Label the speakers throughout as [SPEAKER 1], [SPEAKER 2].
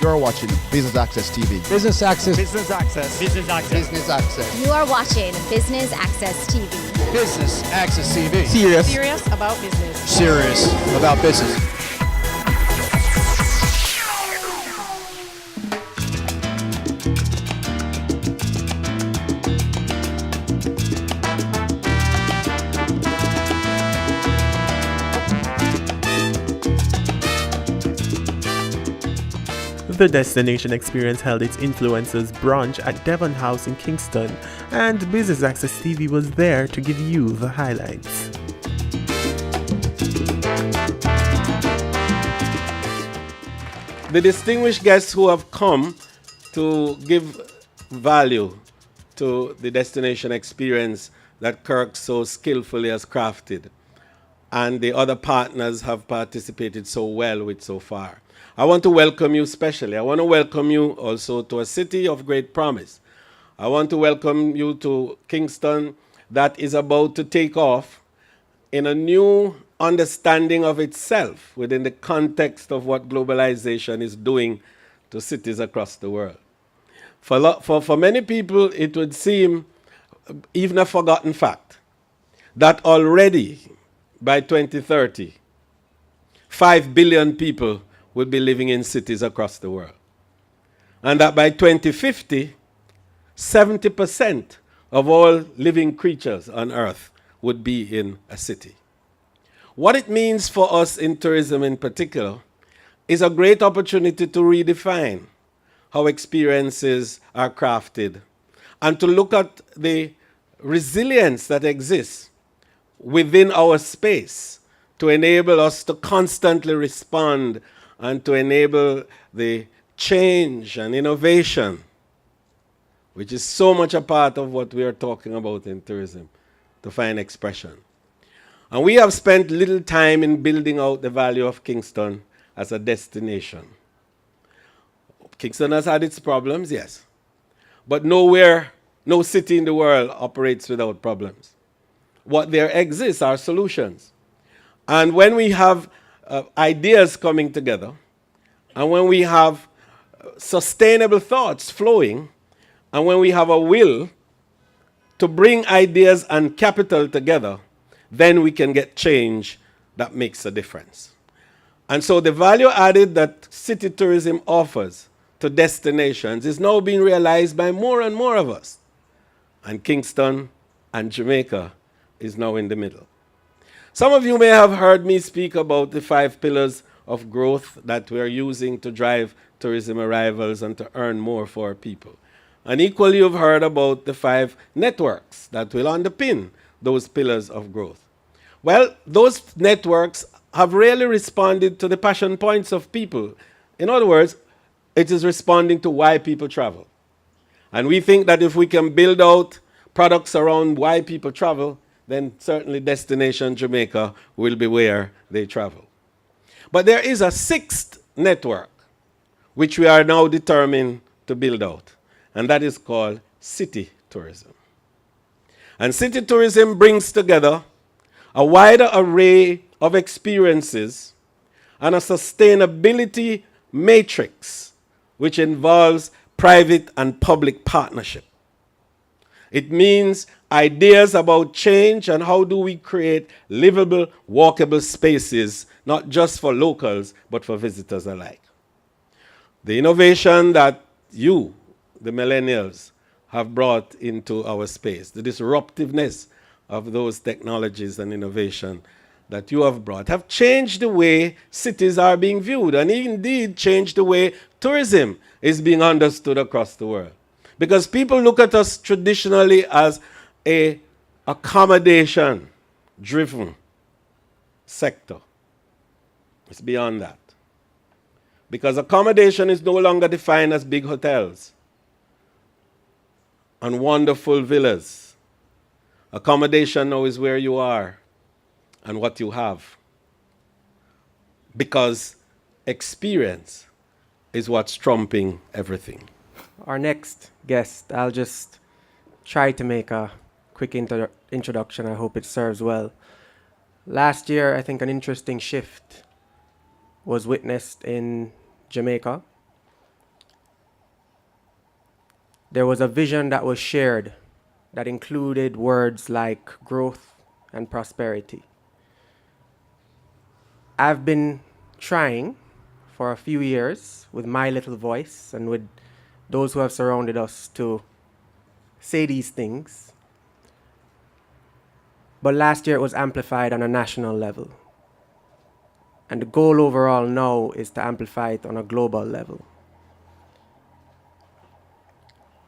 [SPEAKER 1] You're watching Business Access TV.
[SPEAKER 2] Business Access.
[SPEAKER 3] Business Access. Business Access.
[SPEAKER 1] Business Access.
[SPEAKER 4] You are watching Business Access TV.
[SPEAKER 2] Business Access TV.
[SPEAKER 5] Serious about business.
[SPEAKER 2] Serious about business.
[SPEAKER 6] The Destination Experience held its influencers brunch at Devon House in Kingston, and Business Access TV was there to give you the highlights.
[SPEAKER 7] The distinguished guests who have come to give value to the Destination Experience that Kirk so skillfully has crafted, and the other partners have participated so well with so far. I want to welcome you specially. I want to welcome you also to a city of great promise. I want to welcome you to Kingston that is about to take off in a new understanding of itself within the context of what globalization is doing to cities across the world. For many people, it would seem even a forgotten fact that already by 2030, 5 billion people will be living in cities across the world. And that by 2050, 70% of all living creatures on Earth would be in a city. What it means for us in tourism in particular is a great opportunity to redefine how experiences are crafted and to look at the resilience that exists within our space to enable us to constantly respond and to enable the change and innovation, which is so much a part of what we are talking about in tourism, to find expression. And we have spent little time in building out the value of Kingston as a destination. Kingston has had its problems, yes, but nowhere, no city in the world operates without problems. What there exists are solutions. And when we have ideas coming together, and when we have sustainable thoughts flowing, and when we have a will to bring ideas and capital together, then we can get change that makes a difference. And so the value added that city tourism offers to destinations is now being realized by more and more of us. And Kingston and Jamaica is now in the middle. Some of you may have heard me speak about the 5 pillars of growth that we are using to drive tourism arrivals and to earn more for our people. And equally, you've heard about the 5 networks that will underpin those pillars of growth. Well, those networks have really responded to the passion points of people. In other words, it is responding to why people travel. And we think that if we can build out products around why people travel, then certainly Destination Jamaica will be where they travel. But there is a 6th network which we are now determined to build out, and that is called city tourism. And city tourism brings together a wider array of experiences and a sustainability matrix which involves private and public partnership. It means ideas about change and how do we create livable, walkable spaces, not just for locals, but for visitors alike. The innovation that you, the millennials, have brought into our space, the disruptiveness of those technologies and innovation that you have brought, have changed the way cities are being viewed and indeed changed the way tourism is being understood across the world. Because people look at us traditionally as a accommodation-driven sector. It's beyond that. Because accommodation is no longer defined as big hotels and wonderful villas. Accommodation now is where you are and what you have. Because experience is what's trumping everything.
[SPEAKER 8] Our next guest, I'll just try to make a quick introduction. I hope it serves well. Last year, I think an interesting shift was witnessed in Jamaica there was a vision that was shared that included words like growth and prosperity. I've been trying for a few years with my little voice and with those who have surrounded us to say these things. But last year it was amplified on a national level. And the goal overall now is to amplify it on a global level.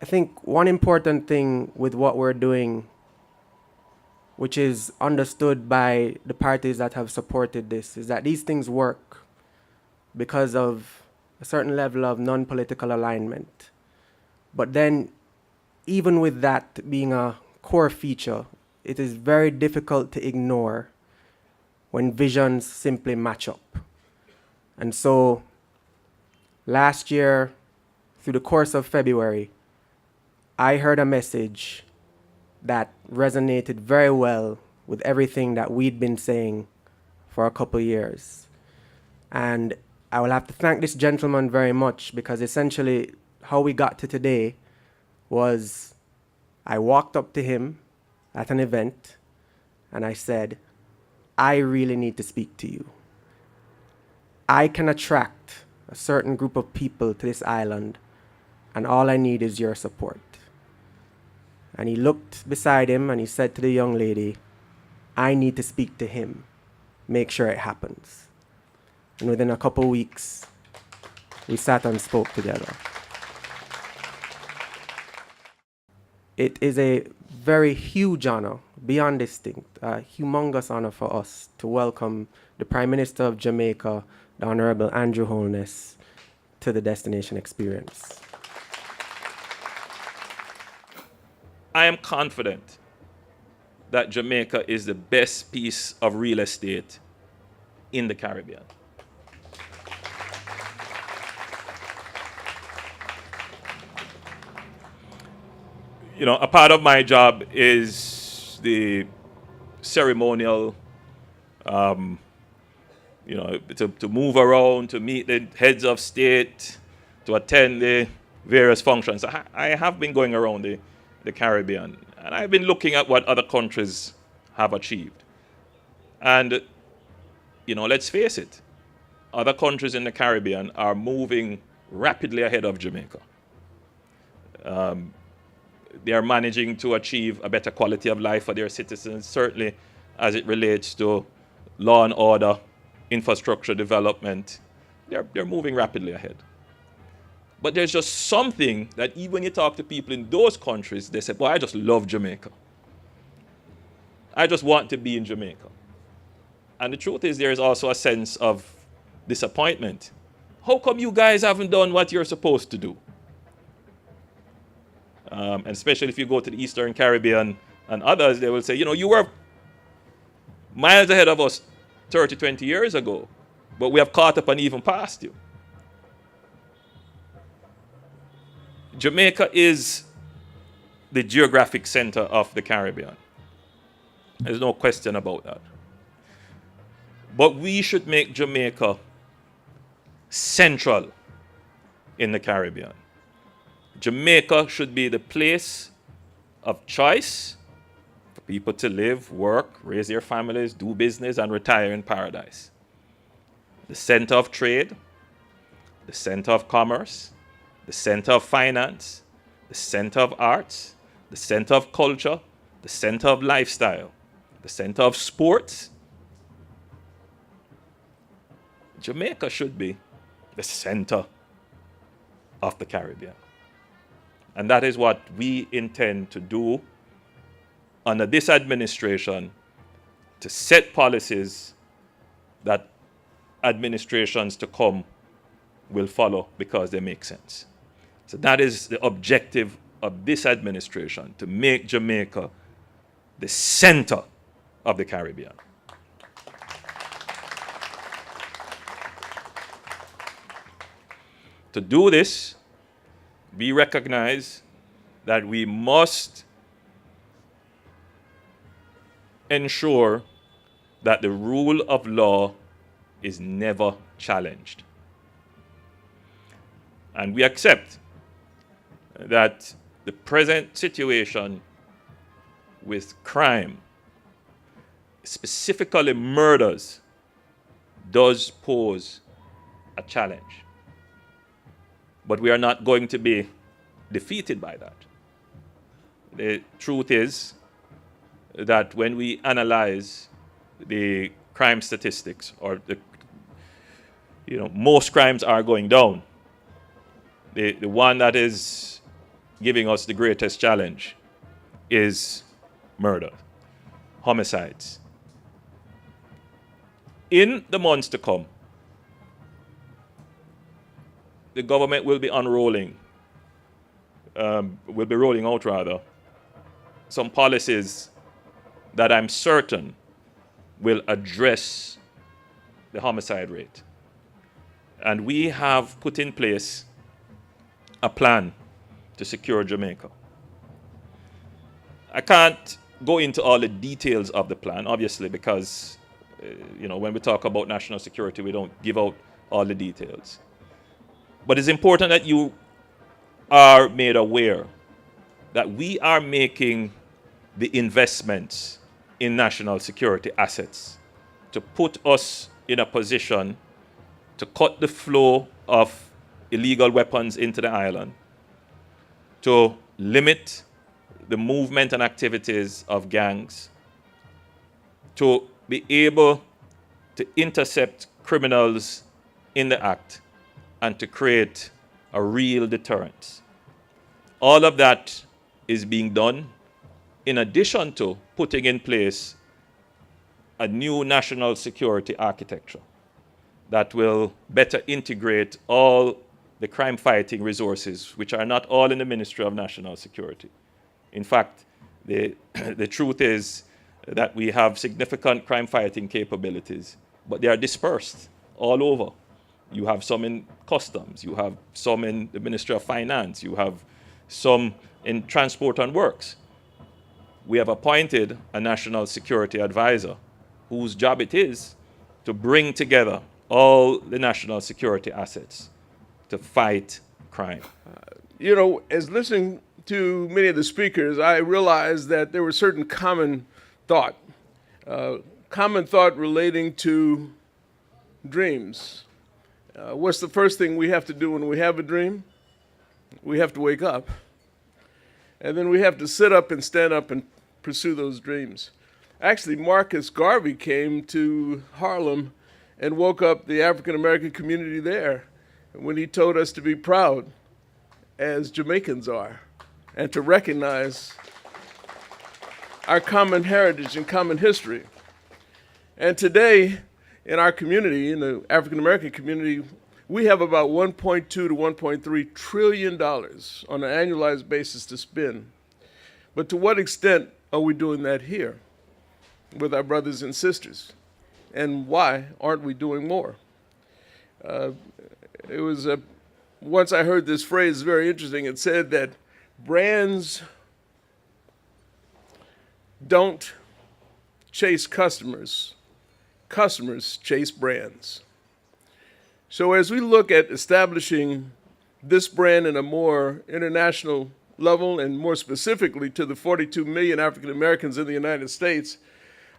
[SPEAKER 8] I think one important thing with what we're doing, which is understood by the parties that have supported this, is that these things work because of a certain level of non-political alignment. But then, even with that being a core feature, it is very difficult to ignore when visions simply match up. And so, last year, through the course of February, I heard a message that resonated very well with everything that we'd been saying for a couple years. And I will have to thank this gentleman very much, because essentially how we got to today was I walked up to him at an event and I said, I really need to speak to you. I can attract a certain group of people to this island, and all I need is your support. And he looked beside him and he said to the young lady, I need to speak to him. Make sure it happens. And within a couple weeks, we sat and spoke together. It is a very huge honor, beyond distinct, a humongous honor for us to welcome the Prime Minister of Jamaica, the Honorable Andrew Holness, to the Destination Experience.
[SPEAKER 9] I am confident that Jamaica is the best piece of real estate in the Caribbean. You know, a part of my job is the ceremonial, to move around, to meet the heads of state, to attend the various functions. I have been going around the Caribbean, and I've been looking at what other countries have achieved. And, let's face it, other countries in the Caribbean are moving rapidly ahead of Jamaica. They are managing to achieve a better quality of life for their citizens, certainly as it relates to law and order, infrastructure development. They're moving rapidly ahead. But there's just something that even when you talk to people in those countries, they say, boy, I just love Jamaica. I just want to be in Jamaica. And the truth is, there is also a sense of disappointment. How come you guys haven't done what you're supposed to do? And especially if you go to the Eastern Caribbean and others, they will say, you were miles ahead of us 30, 20 years ago, but we have caught up and even passed you. Jamaica is the geographic center of the Caribbean. There's no question about that. But we should make Jamaica central in the Caribbean. Jamaica should be the place of choice for people to live, work, raise their families, do business, and retire in paradise. The center of trade, the center of commerce, the center of finance, the center of arts, the center of culture, the center of lifestyle, the center of sports. Jamaica should be the center of the Caribbean. And that is what we intend to do under this administration, to set policies that administrations to come will follow because they make sense. So that is the objective of this administration, to make Jamaica the center of the Caribbean. To do this, we recognize that we must ensure that the rule of law is never challenged. And we accept that the present situation with crime, specifically murders, does pose a challenge. But we are not going to be defeated by that. The truth is that when we analyze the crime statistics, or most crimes are going down. The one that is giving us the greatest challenge is murder, homicides. In the months to come, the government will be rolling out some policies that I'm certain will address the homicide rate. And we have put in place a plan to secure Jamaica. I can't go into all the details of the plan, obviously, because when we talk about national security, we don't give out all the details. But it's important that you are made aware that we are making the investments in national security assets to put us in a position to cut the flow of illegal weapons into the island, to limit the movement and activities of gangs, to be able to intercept criminals in the act, and to create a real deterrent. All of that is being done in addition to putting in place a new national security architecture that will better integrate all the crime-fighting resources, which are not all in the Ministry of National Security. In fact, the truth is that we have significant crime-fighting capabilities, but they are dispersed all over. You have some in customs, you have some in the Ministry of Finance, you have some in Transport and Works. We have appointed a national security advisor whose job it is to bring together all the national security assets to fight crime.
[SPEAKER 10] As listening to many of the speakers, I realized that there were certain common thought relating to dreams. What's the first thing we have to do when we have a dream? We have to wake up. And then we have to sit up and stand up and pursue those dreams. Actually, Marcus Garvey came to Harlem and woke up the African American community there when he told us to be proud, as Jamaicans are, and to recognize our common heritage and common history. And today, in our community, in the African American community, we have about $1.2 to $1.3 trillion on an annualized basis to spend. But to what extent are we doing that here with our brothers and sisters? And why aren't we doing more? Once I heard this phrase, very interesting. It said that brands don't chase customers, customers chase brands. So as we look at establishing this brand in a more international level, and more specifically to the 42 million African Americans in the United States,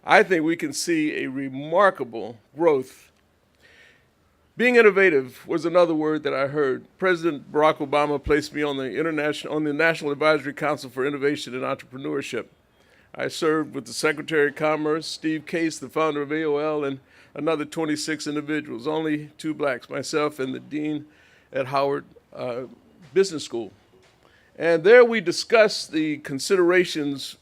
[SPEAKER 10] I think we can see a remarkable growth. Being innovative was another word that I heard. President Barack Obama placed me on the National Advisory Council for Innovation and Entrepreneurship. I served with the Secretary of Commerce, Steve Case, the founder of AOL, and another 26 individuals, only 2 blacks, myself and the dean at Howard Business School. And there we discussed the considerations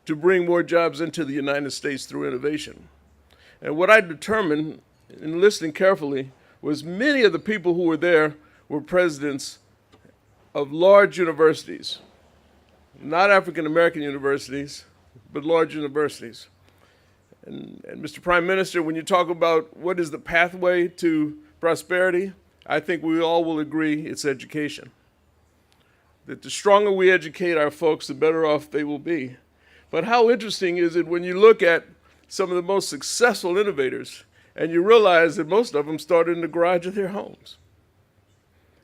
[SPEAKER 10] to bring more jobs into the United States through innovation. And what I determined in listening carefully was many of the people who were there were presidents of large universities, not African American universities, but large universities. And Mr. Prime Minister, when you talk about what is the pathway to prosperity, I think we all will agree it's education. That the stronger we educate our folks, the better off they will be. But how interesting is it when you look at some of the most successful innovators and you realize that most of them started in the garage of their homes.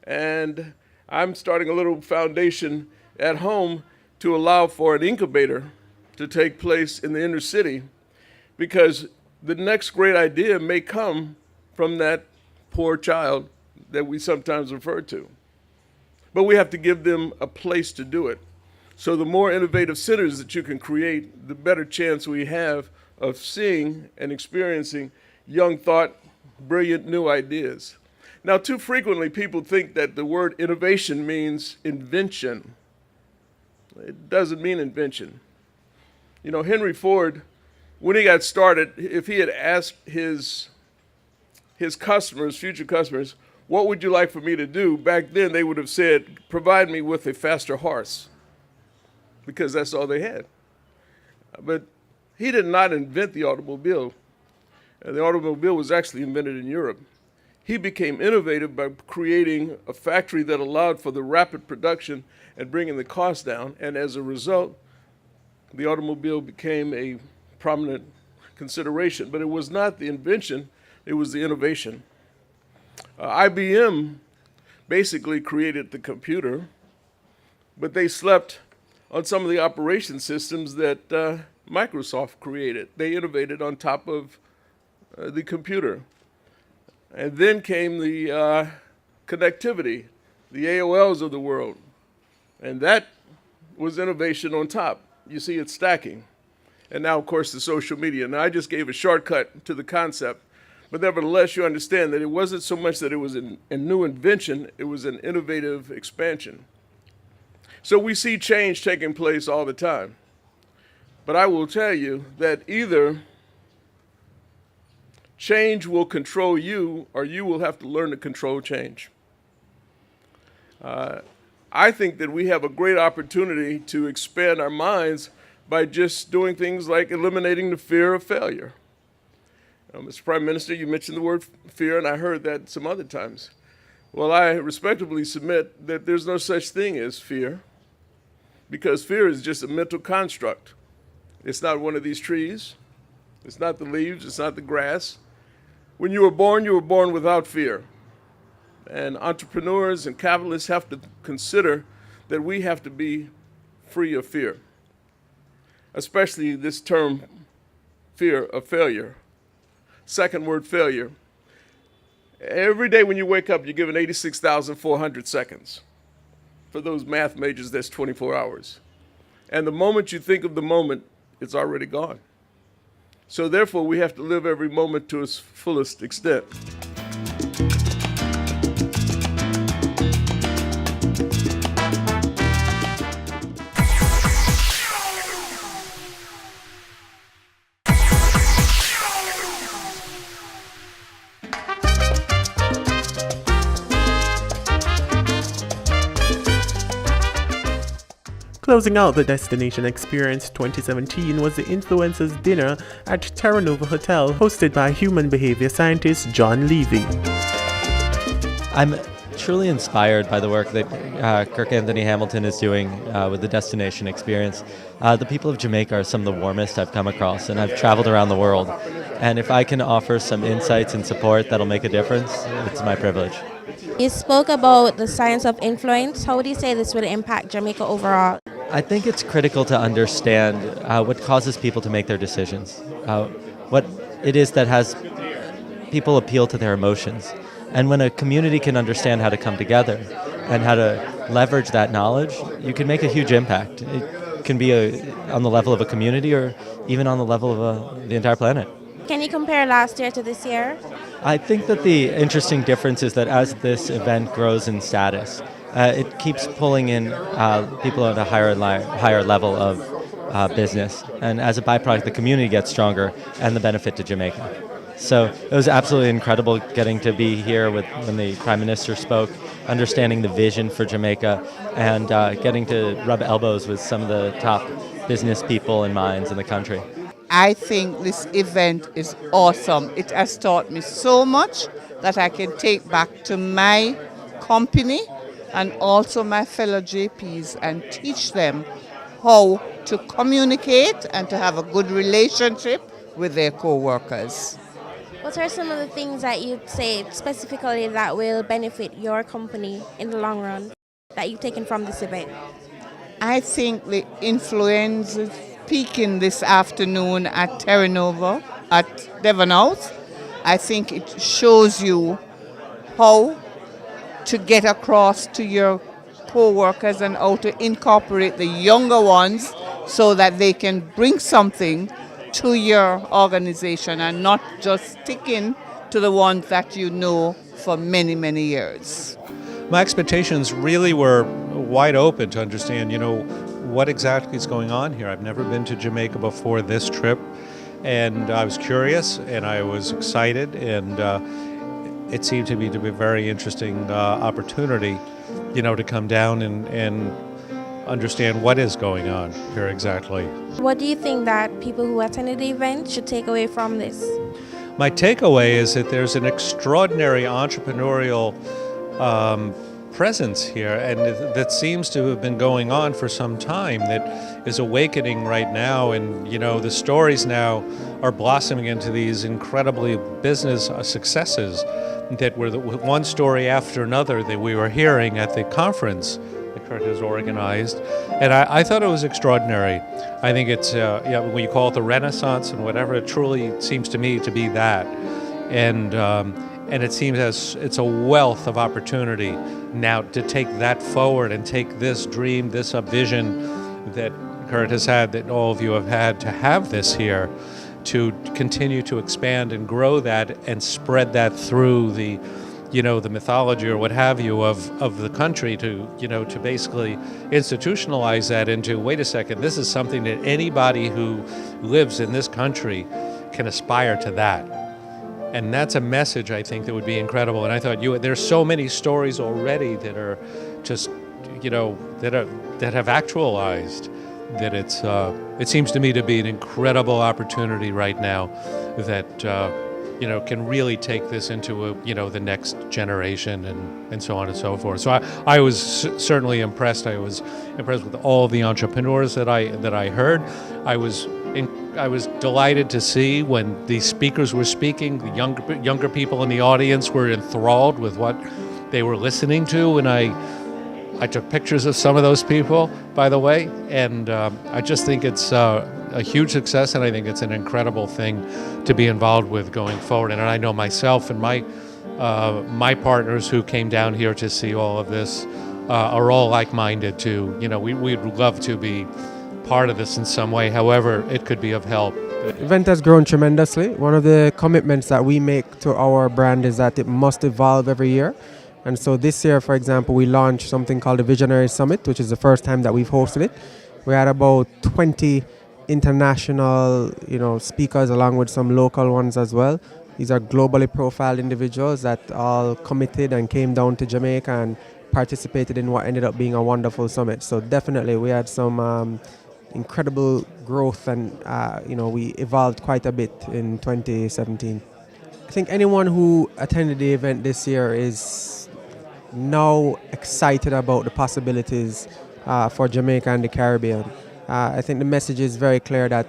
[SPEAKER 10] And I'm starting a little foundation at home to allow for an incubator to take place in the inner city, because the next great idea may come from that poor child that we sometimes refer to. But we have to give them a place to do it. So the more innovative centers that you can create, the better chance we have of seeing and experiencing young thought, brilliant new ideas. Now, too frequently people think that the word innovation means invention. It doesn't mean invention. You know, Henry Ford, when he got started, if he had asked his customers, future customers, what would you like for me to do? Back then they would have said, provide me with a faster horse, because that's all they had. But he did not invent the automobile. The automobile was actually invented in Europe. He became innovative by creating a factory that allowed for the rapid production and bringing the cost down. And as a result, the automobile became a prominent consideration. But it was not the invention, it was the innovation. IBM basically created the computer, but they slept on some of the operation systems that Microsoft created. They innovated on top of the computer. And then came the connectivity, the AOLs of the world. And that was innovation on top. You see, it's stacking. And now, of course, the social media. Now, I just gave a shortcut to the concept, but nevertheless, you understand that it wasn't so much that it was a new invention, it was an innovative expansion. So we see change taking place all the time. But I will tell you that either change will control you, or you will have to learn to control change. I think that we have a great opportunity to expand our minds by just doing things like eliminating the fear of failure. Mr. Prime Minister, you mentioned the word fear, and I heard that some other times. Well, I respectfully submit that there's no such thing as fear, because fear is just a mental construct. It's not one of these trees. It's not the leaves. It's not the grass. When you were born without fear. And entrepreneurs and capitalists have to consider that we have to be free of fear, especially this term, fear of failure. Second word, failure. Every day when you wake up, you're given 86,400 seconds. For those math majors, that's 24 hours. And the moment you think of the moment, it's already gone. So therefore, we have to live every moment to its fullest extent.
[SPEAKER 6] Closing out the Destination Experience 2017 was the Influencers Dinner at Terra Nova Hotel, hosted by human behavior scientist John Levy.
[SPEAKER 11] I'm truly inspired by the work that Kirk Anthony Hamilton is doing with the Destination Experience. The people of Jamaica are some of the warmest I've come across, and I've traveled around the world. And if I can offer some insights and support that'll make a difference, it's my privilege.
[SPEAKER 5] You spoke about the science of influence. How would you say this would impact Jamaica overall?
[SPEAKER 11] I think it's critical to understand what causes people to make their decisions, what it is that has people appeal to their emotions. And when a community can understand how to come together and how to leverage that knowledge, you can make a huge impact. It can be on the level of a community or even on the level of the entire planet.
[SPEAKER 5] Can you compare last year to this year?
[SPEAKER 11] I think that the interesting difference is that as this event grows in status, it keeps pulling in people at a higher level of business. And as a byproduct, the community gets stronger and the benefit to Jamaica. So it was absolutely incredible getting to be here when the Prime Minister spoke, understanding the vision for Jamaica, and getting to rub elbows with some of the top business people and minds in the country.
[SPEAKER 12] I think this event is awesome. It has taught me so much that I can take back to my company and also my fellow JPs and teach them how to communicate and to have a good relationship with their co-workers.
[SPEAKER 5] What are some of the things that you'd say specifically that will benefit your company in the long run that you've taken from this event?
[SPEAKER 12] I think the influence is peaking this afternoon at Terra Nova, at Devon House. I think it shows you how to get across to your co-workers and how to incorporate the younger ones so that they can bring something to your organization and not just sticking to the ones that you know for many, many years.
[SPEAKER 13] My expectations really were wide open to understand, what exactly is going on here. I've never been to Jamaica before this trip, and I was curious and I was excited, and it seemed to be a very interesting opportunity, to come down and understand what is going on here exactly.
[SPEAKER 5] What do you think that people who attended the event should take away from this?
[SPEAKER 13] My takeaway is that there's an extraordinary entrepreneurial presence here, and that seems to have been going on for some time, that is awakening right now, and the stories now are blossoming into these incredibly business successes that were one story after another that we were hearing at the conference that Kurt has organized, and I thought it was extraordinary. I think it's when you call it the Renaissance and whatever, it truly seems to me to be that, and it seems as it's a wealth of opportunity now to take that forward and take this dream, this vision that Kurt has had, that all of you have had, to have this here, to continue to expand and grow that and spread that through the the mythology or what have you of the country, to to basically institutionalize that into, wait a second, this is something that anybody who lives in this country can aspire to that. And that's a message, I think, that would be incredible. And I thought there's so many stories already that are just, that have actualized, that it seems to me to be an incredible opportunity right now that, can really take this into the next generation and so on and so forth. So I was certainly impressed. I was impressed with all the entrepreneurs that I heard. I was delighted to see when the speakers were speaking, the younger people in the audience were enthralled with what they were listening to, and I took pictures of some of those people, by the way, and I just think it's a huge success, and I think it's an incredible thing to be involved with going forward. And I know myself and my partners who came down here to see all of this are all like-minded too. We'd love to be part of this in some way, however it could be of help.
[SPEAKER 8] The event has grown tremendously. One of the commitments that we make to our brand is that it must evolve every year. And so this year, for example, we launched something called the Visionary Summit, which is the first time that we've hosted it. We had about 20 international, speakers, along with some local ones as well. These are globally profiled individuals that all committed and came down to Jamaica and participated in what ended up being a wonderful summit. So definitely we had some incredible growth, and we evolved quite a bit in 2017. I think anyone who attended the event this year is now excited about the possibilities for Jamaica and the Caribbean. I think the message is very clear that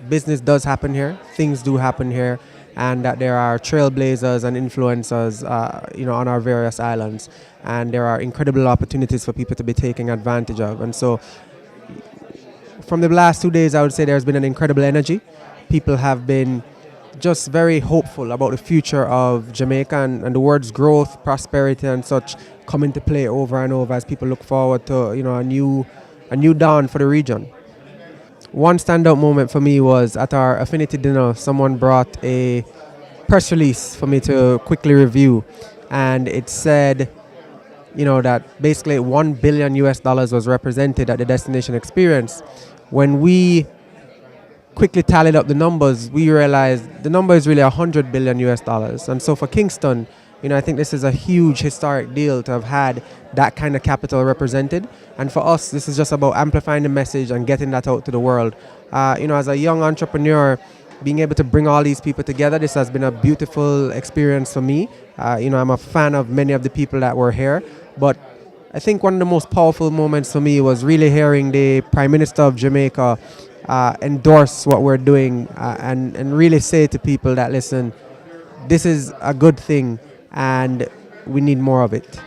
[SPEAKER 8] business does happen here, things do happen here, and that there are trailblazers and influencers on our various islands, and there are incredible opportunities for people to be taking advantage of. And so from the last 2 days, I would say there's been an incredible energy. People have been just very hopeful about the future of Jamaica, and the words growth, prosperity and such come into play over and over as people look forward to a new dawn for the region. One standout moment for me was at our affinity dinner. Someone brought a press release for me to quickly review, and it said that basically $1 billion was represented at the destination experience. When we quickly tallied up the numbers, we realized the number is really $100 billion. And so for Kingston, I think this is a huge historic deal to have had that kind of capital represented. And for us, this is just about amplifying the message and getting that out to the world. As a young entrepreneur, being able to bring all these people together, this has been a beautiful experience for me. I'm a fan of many of the people that were here, but I think one of the most powerful moments for me was really hearing the Prime Minister of Jamaica endorse what we're doing and really say to people that, listen, this is a good thing and we need more of it.